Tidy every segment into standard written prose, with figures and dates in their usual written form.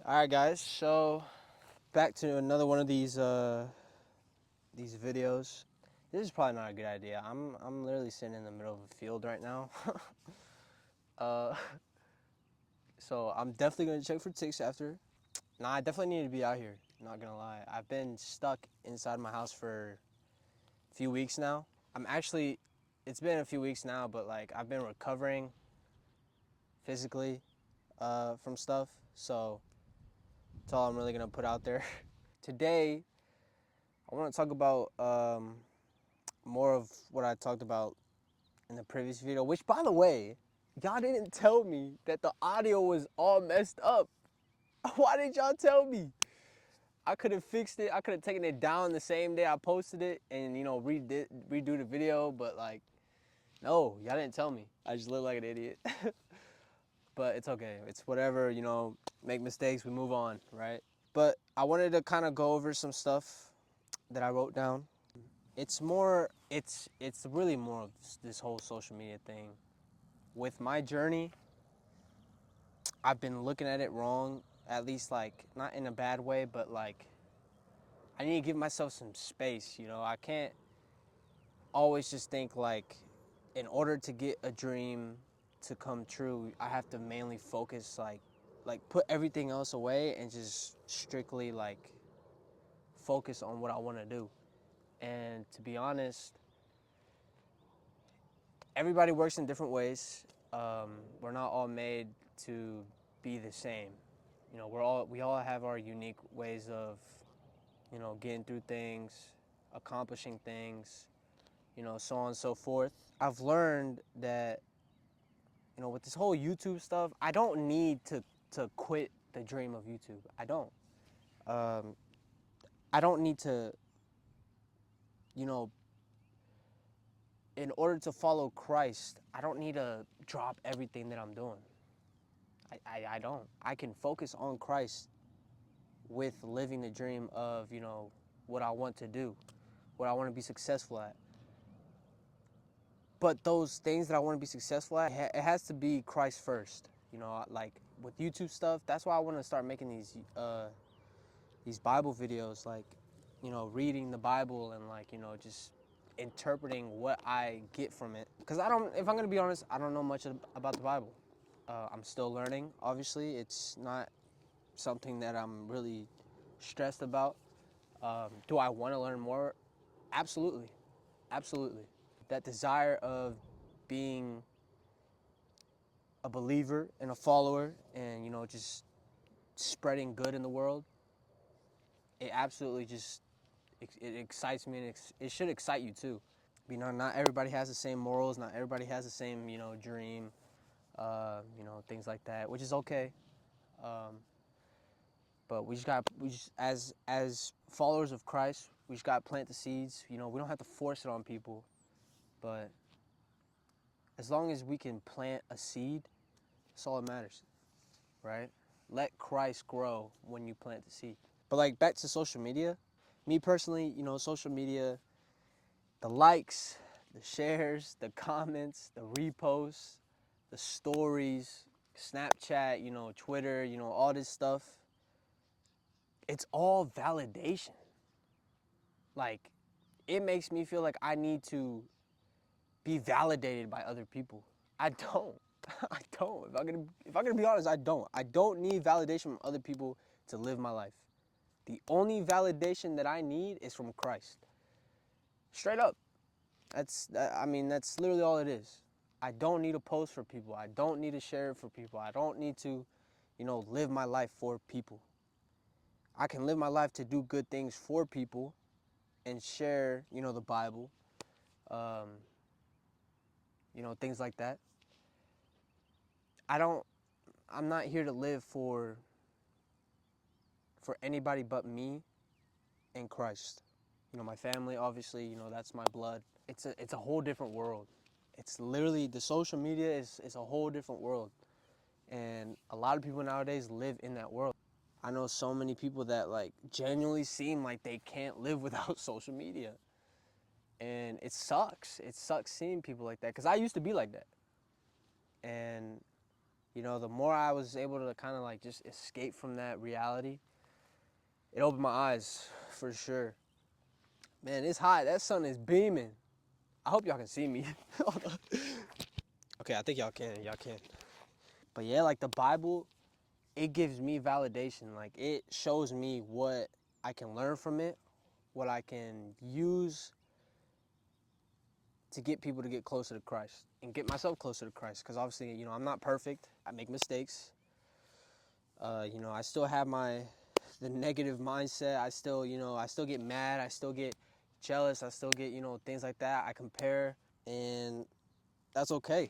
All right, guys. So back to another one of these videos. This is probably not a good idea. I'm literally sitting in the middle of a field right now. uh, so I'm definitely gonna check for ticks after. Nah, I definitely need to be out here. Not gonna lie. I've been stuck inside my house for a few weeks now. It's been a few weeks now, but like I've been recovering physically from stuff. So that's all I'm really gonna put out there. Today, I want to talk about more of what I talked about in the previous video, which, by the way, y'all didn't tell me that the audio was all messed up. Why did y'all tell me? I could have fixed it. I could have taken it down the same day I posted it and, redo the video, but like, no, y'all didn't tell me. I just look like an idiot. But it's okay. It's whatever, make mistakes, we move on, right? But I wanted to kind of go over some stuff that I wrote down. It's really more of this whole social media thing. With my journey, I've been looking at it wrong, at least like not in a bad way, but like I need to give myself some space, I can't always just think like in order to get a dream to come true, I have to mainly focus like put everything else away and just strictly like focus on what I want to do. And to be honest, everybody works in different ways. We're not all made to be the same. We all have our unique ways of, getting through things, accomplishing things, so on and so forth. I've learned that, with this whole YouTube stuff, I don't need to quit the dream of YouTube. I don't. Um, I don't need to, you know, in order to follow Christ, I don't need to drop everything that I'm doing. I don't. I can focus on Christ with living the dream of, what I want to do, what I want to be successful at. But those things that I want to be successful at, it has to be Christ first. Like with YouTube stuff, that's why I want to start making these Bible videos, like, reading the Bible and like, just interpreting what I get from it. Because if I'm going to be honest, I don't know much about the Bible. I'm still learning, obviously. It's not something that I'm really stressed about. Do I want to learn more? Absolutely. Absolutely. That desire of being a believer and a follower and, just spreading good in the world, it absolutely just, it excites me, and it should excite you too. Not everybody has the same morals, not everybody has the same, dream, things like that, which is okay. But we just as followers of Christ, we just got to plant the seeds. We don't have to force it on people, but as long as we can plant a seed, that's all that matters, right? Let Christ grow when you plant the seed. But like back to social media, me personally, social media, the likes, the shares, the comments, the reposts, the stories, Snapchat, Twitter, all this stuff, it's all validation. Like, it makes me feel like I need to be validated by other people. I don't. I don't. If I'm gonna be honest, I don't. I don't need validation from other people to live my life. The only validation that I need is from Christ. Straight up. That's literally all it is. I don't need to post for people. I don't need to share it for people. I don't need to, live my life for people. I can live my life to do good things for people and share, the Bible, things like that. I'm not here to live for anybody but me and Christ. My family, obviously, that's my blood. It's a whole different world. It's literally, the social media is a whole different world. And a lot of people nowadays live in that world. I know so many people that like genuinely seem like they can't live without social media. And it sucks. It sucks seeing people like that, because I used to be like that. And You know, the more I was able to kind of like just escape from that reality, it opened my eyes for sure. Man, it's hot. That sun is beaming. I hope y'all can see me. Okay, I think y'all can. Y'all can. But yeah, like the Bible, it gives me validation. Like it shows me what I can learn from it, what I can use to get people to get closer to Christ and get myself closer to Christ. Because obviously, you know, I'm not perfect. I make mistakes. You know, I still have the negative mindset. I still, you know, I still get mad. I still get jealous. I still get, you know, things like that. I compare, and that's okay.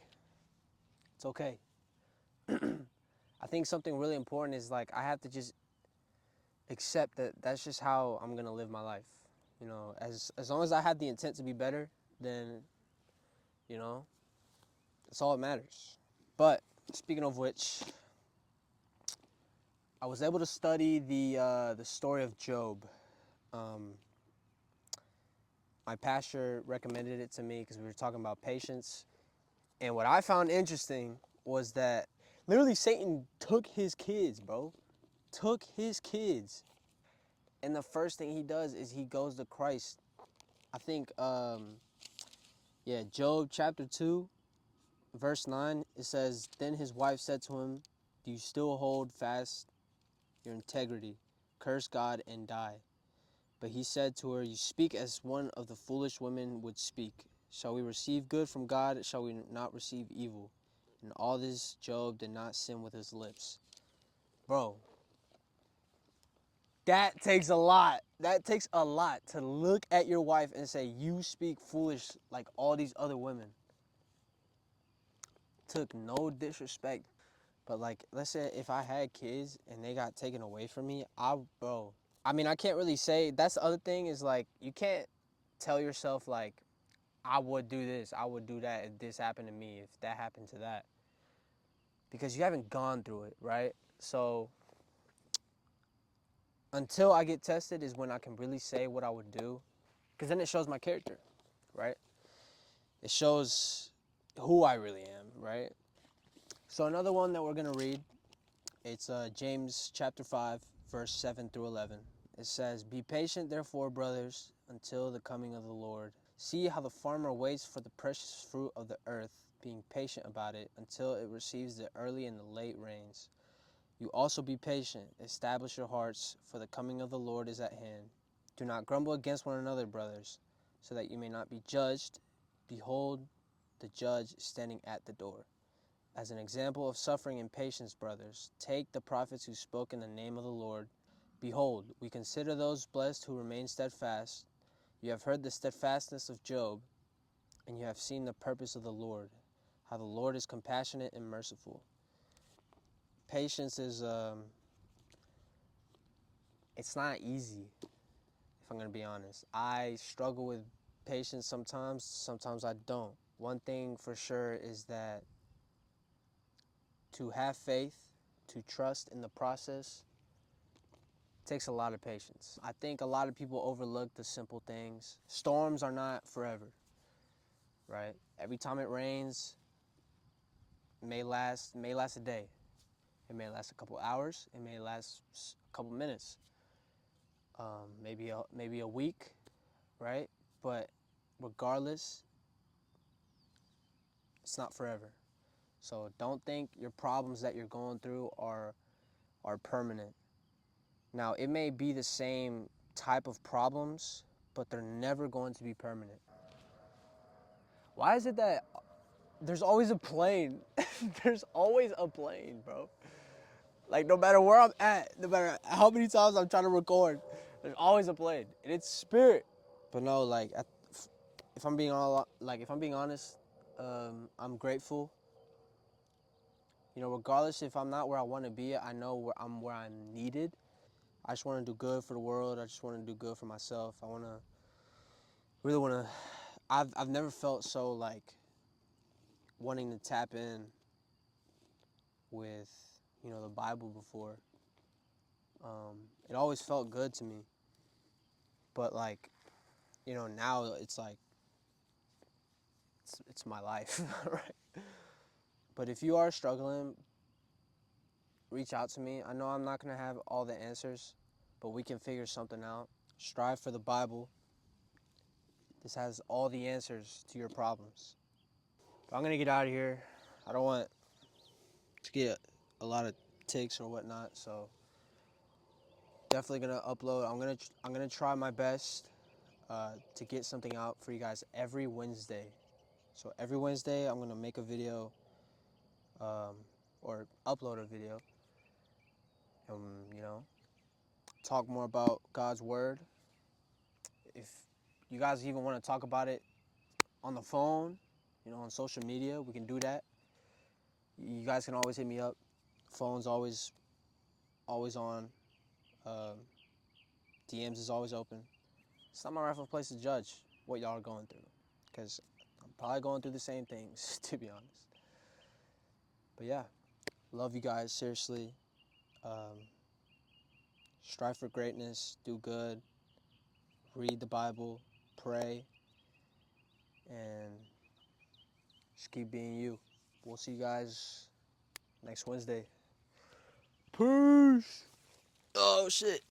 It's okay. I think something really important is like I have to just accept that that's just how I'm gonna live my life. You know, as long as I have the intent to be better, then you know, that's all that matters. But speaking of which, I was able to study the story of Job. Um, my pastor recommended it to me because we were talking about patience. And what I found interesting was that literally Satan took his kids, bro. Took his kids. And the first thing he does is he goes to Christ. I think, yeah, Job chapter 2, verse 9, it says, Then his wife said to him, Do you still hold fast your integrity? Curse God and die. But he said to her, You speak as one of the foolish women would speak. Shall we receive good from God? Shall we not receive evil? And all this Job did not sin with his lips. Bro, that takes a lot. That takes a lot to look at your wife and say, You speak foolish like all these other women. Took no disrespect. But like, let's say if I had kids and they got taken away from me, bro. I mean, I can't really say. That's the other thing is like, you can't tell yourself like, I would do this, I would do that if this happened to me, if that happened to that. Because you haven't gone through it, right? So until I get tested is when I can really say what I would do. Because then it shows my character, right? It shows who I really am, right? So another one that we're going to read, it's James chapter 5, verse 7 through 11. It says, Be patient, therefore, brothers, until the coming of the Lord. See how the farmer waits for the precious fruit of the earth, being patient about it until it receives the early and the late rains. You also be patient, establish your hearts, for the coming of the Lord is at hand. Do not grumble against one another, brothers, so that you may not be judged. Behold, the judge is standing at the door. As an example of suffering and patience, brothers, take the prophets who spoke in the name of the Lord. Behold, we consider those blessed who remain steadfast. You have heard the steadfastness of Job, and you have seen the purpose of the Lord, how the Lord is compassionate and merciful. Patience is, it's not easy, if I'm going to be honest. I struggle with patience sometimes I don't. One thing for sure is that to have faith, to trust in the process, takes a lot of patience. I think a lot of people overlook the simple things. Storms are not forever, right? Every time it rains, it may last a day. It may last a couple hours. It may last a couple minutes. Maybe a week, right? But regardless, it's not forever. So don't think your problems that you're going through are permanent. Now, it may be the same type of problems, but they're never going to be permanent. Why is it that there's always a plane? There's always a plane, bro. Like, no matter where I'm at, no matter how many times I'm trying to record, there's always a plane, and it's spirit. But no, like, if I'm being honest, I'm grateful. You know, regardless if I'm not where I want to be, I know where I'm needed. I just want to do good for the world. I just want to do good for myself. I really want to. I've never felt so like wanting to tap in with, you know, the Bible before. It always felt good to me, but like, you know, now it's like it's my life, right? But if you are struggling, reach out to me. I know I'm not going to have all the answers, but we can figure something out. Strive for the Bible. This has all the answers to your problems. But I'm going to get out of here. I don't want to get a lot of takes or whatnot, so definitely going to upload. I'm going to try my best to get something out for you guys every Wednesday. So every Wednesday, I'm going to make a video or upload a video and, talk more about God's Word. If you guys even want to talk about it on the phone, on social media, we can do that. You guys can always hit me up. Phone's always on. DMs is always open. It's not my rightful place to judge what y'all are going through, because I'm probably going through the same things, to be honest. But yeah, love you guys, seriously. Strive for greatness, do good, read the Bible, pray, and just keep being you. We'll see you guys next Wednesday. Peace. Oh, shit.